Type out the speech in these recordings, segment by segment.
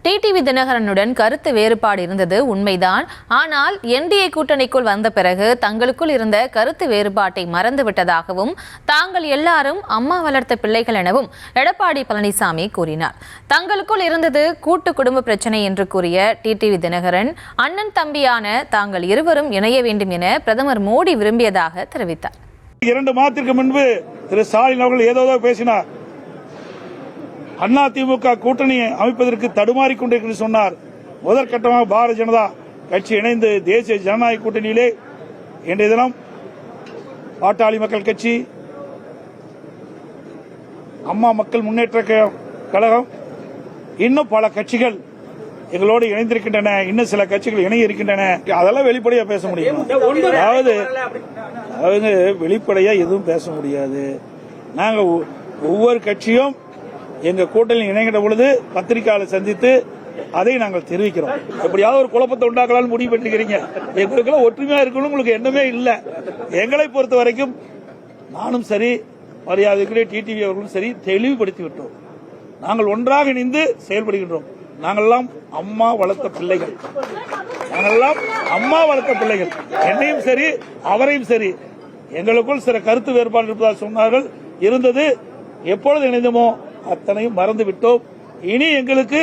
TTV தினகரனுடன் கருத்து வேறுபாடு இருந்தது உண்மைதான். ஆனால் என்டிஏ கூட்டணிக்குள் வந்த பிறகு தங்களுக்குள் இருந்த கருத்து வேறுபாட்டை மறந்துவிட்டதாகவும் தாங்கள் எல்லாரும் அம்மா வளர்த்த பிள்ளைகள் எனவும் எடப்பாடி பழனிசாமி கூறினார். தங்களுக்குள் இருந்தது கூட்டு குடும்ப பிரச்சனை என்று கூறிய டிடிவி தினகரன் அண்ணன் தம்பியான தாங்கள் இருவரும் இணைய வேண்டும் என பிரதமர் மோடி விரும்பியதாக தெரிவித்தார். 2 மாதத்திற்கு முன்பு திரு ஸ்டாலின் அவர்கள் ஏதோ பேசினார். அதிமுக கூட்டணி அமைப்பதற்கு தடுமாறிக் கொண்டிருக்கிறது சொன்னார். முதற்கட்டமாக பாரதிய ஜனதா கட்சி இணைந்து தேசிய ஜனநாயக கூட்டணியிலே இன்றைய தினம் பாட்டாளி மக்கள் கட்சி, அம்மா மக்கள் முன்னேற்ற கழகம், இன்னும் பல கட்சிகள் எங்களோடு இணைந்திருக்கின்றன. இன்னும் சில கட்சிகள் இணைய இருக்கின்றன. அதெல்லாம் வெளிப்படையா பேச முடியும். அதாவது வெளிப்படையா எதுவும் பேச முடியாது. நாங்க ஒவ்வொரு கட்சியும் எங்க கூட்டணியில் இணைகிற பொழுது பத்திரிகையாளர் சந்தித்து அதை நாங்கள் தெரிவிக்கிறோம். எப்படியாவது ஒரு குழப்பத்தை உண்டாக்கலாம்னு முடிவு பண்ணிக்கிறீங்க. எங்களுக்கெல்லாம் ஒற்றுமையா இருக்கணும் உங்களுக்கு எண்ணமே இல்லை. எங்களை பொறுத்த வரைக்கும் நானும் சரி, மரியாதைக்குரிய டிடிவி அவர்களும் சரி, தெளிவுபடுத்தி விட்டோம். நாங்கள் ஒன்றாக இணைந்து செயல்படுகின்றோம். நாங்கள்லாம் அம்மா வளர்த்த பிள்ளைகள். என்னையும் சரி அவரையும் சரி எங்களுக்குள் சில கருத்து வேறுபாடு இருப்பதாக சொன்னார்கள். இருந்தது. எப்பொழுது இணைந்தோமோ அத்தனையும் மறந்து விட்டோம். இனி எங்களுக்கு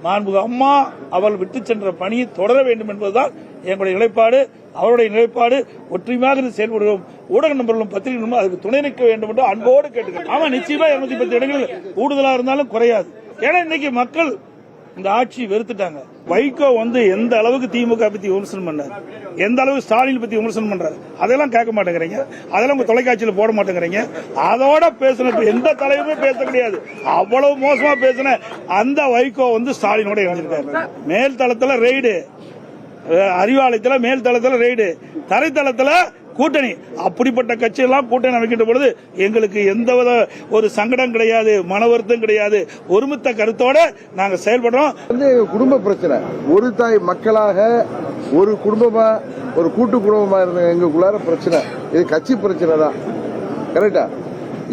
மாண்புமிகு அம்மா அவர்கள் விட்டு சென்ற பணியை தொடர வேண்டும் என்பதுதான் எங்களுடைய நிலைப்பாடு. அவருடைய நிலைப்பாடு ஒற்றுமையாக செயல்படுகிறோம். ஊடக நண்பர்களும் பத்திரிகைகளும் அதுக்கு துணை நிற்க வேண்டும் என்று அன்போடு கேட்டுக்கிறோம். ஆமா, நிச்சயமா 210 இடங்கள் கூடுதலா இருந்தாலும் குறையாது. ஏன்னா இன்னைக்கு மக்கள் இந்த ஆட்சி வெறுத்துட்டாங்க. வைகோ எந்த அளவுக்கு திமுக பத்தி விமர்சனம் பண்ணார், எந்த அளவுக்கு ஸ்டாலின் பத்தி விமர்சனம் பண்றாரு, அதெல்லாம் கேட்க மாட்டேங்கிறீங்க. அதெல்லாம் உங்க தொலைக்காட்சியில் போட மாட்டேங்கிறீங்க. அதோட பேசின எந்த தலைவருமே பேச கிடையாது. அவ்வளவு மோசமா பேசின அந்த வைகோ ஸ்டாலினோட இணைஞ்சிருக்காரு. மேல் தளத்துல ரெய்டு, அறிவாலயத்தில் மேல் தளத்துல ரெய்டு, தரைத்தளத்துல கூட்டணி. அப்படிப்பட்ட கட்சியெல்லாம் கூட்டணி அமைக்கின்ற பொழுது எங்களுக்கு எந்தவித ஒரு சங்கடம் கிடையாது, மன வருத்தம் கிடையாது. ஒருமித்த கருத்தோட நாங்க செயல்படுறோம். குடும்ப பிரச்சனை, ஒரு தாய் மக்களாக ஒரு குடும்பமா, ஒரு கூட்டு குடும்பமா இருந்த எங்களுக்குள்ளார பிரச்சனை. இது கட்சி பிரச்சனை தான், கரெக்டா?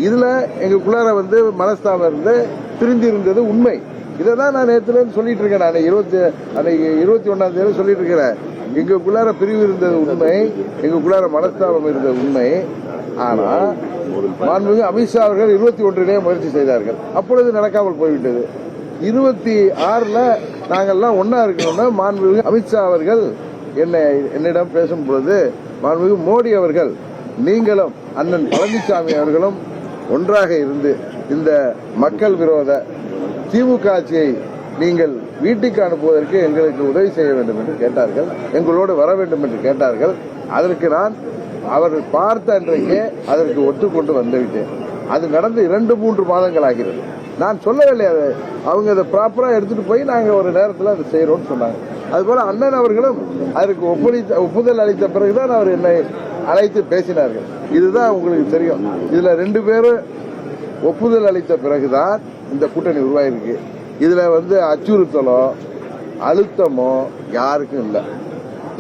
இதுல எங்களுக்குள்ளார மனஸ்தாபம் இருந்து பிரிந்து இருந்தது உண்மை. இதான் நான் நேத்துல சொல்லிட்டு இருக்கேன். நான் 21ஆம் தேதி சொல்லிட்டு இருக்கிறேன். எங்களுக்குள்ளார பிரிவு இருந்தது உண்மை, எங்களுக்குள்ளார மனஸ்தாபம் இருந்தது உண்மை. ஆனா மாண்புமிகு அமித்ஷா அவர்கள் 21 முயற்சி செய்தார்கள். அப்பொழுது நடக்காமல் போய்விட்டது. 26ல் நாங்கள்லாம் ஒன்னா இருக்கணும்னா மாண்புமிகு அமித்ஷா அவர்கள் என்னிடம் பேசும் பொழுது மாண்புமிகு மோடி அவர்கள், நீங்களும் அண்ணன் பழனிசாமி அவர்களும் ஒன்றாக இருந்து இந்த மக்கள் விரோத திமுக ஆட்சியை நீங்கள் வீட்டுக்கு அனுப்புவதற்கு எங்களுக்கு உதவி செய்ய வேண்டும் என்று கேட்டார்கள். எங்களோடு வர வேண்டும் என்று கேட்டார்கள். அதற்கு நான் அவர்கள் பார்த்த அன்றைக்கே அதற்கு ஒத்துக்கொண்டு வந்துவிட்டேன். அது நடந்து 2-3 மாதங்கள் ஆகிறது. நான் சொல்லவில்லை, அவங்க அதை ப்ராப்பரா எடுத்துட்டு போய் நாங்க ஒரு நேரத்தில் அதை செய்யறோம்னு சொன்னாங்க. அதுபோல அண்ணன் அவர்களும் அதற்கு ஒப்புதல் அளித்த பிறகுதான் அவர் என்னை அழைத்து பேசினார்கள். இதுதான் உங்களுக்கு தெரியும். இதுல 2 பேரும் ஒப்புதல் அளித்த பிறகுதான் இந்த கூட்டணி உருவாயிருக்கு. இதுல அச்சுறுத்தலோ அழுத்தமோ யாருக்கும் இல்லை.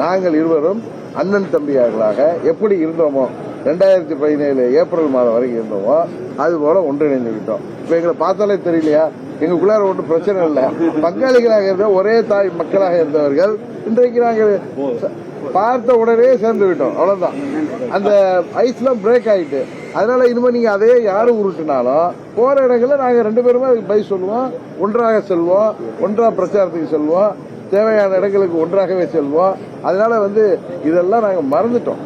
நாங்கள் இருவரும் அண்ணன் தம்பியார்களாக எப்படி இருந்தோமோ 2017 ஏப்ரல் மாதம் வரைக்கும் இருந்தோமோ அது போல ஒன்றிணைந்து விட்டோம். இப்ப எங்களை பார்த்தாலே தெரியலையா? எங்களுக்குள்ளார ஒன்றும் பிரச்சனை இல்லை. பங்காளிகளாக இருந்த ஒரே தாய் மக்களாக இருந்தவர்கள் இன்றைக்கு நாங்கள் பார்த்த உடனே சேர்ந்து விட்டோம். அவ்வளவுதான். அந்த ஐஸ்லாம் பிரேக் ஆயிட்டு. அதனால இனிமே நீங்க அதே யாரும் உருட்டுனாலும் போற இடங்கள்ல நாங்க 2 பேருமே அதுக்கு பதில் சொல்லுவோம். ஒன்றாக செல்வோம், ஒன்றா பிரச்சாரத்துக்கு செல்வோம், தேவையான இடங்களுக்கு ஒன்றாகவே செல்வோம். அதனால இதெல்லாம் நாங்க மறந்துட்டோம்.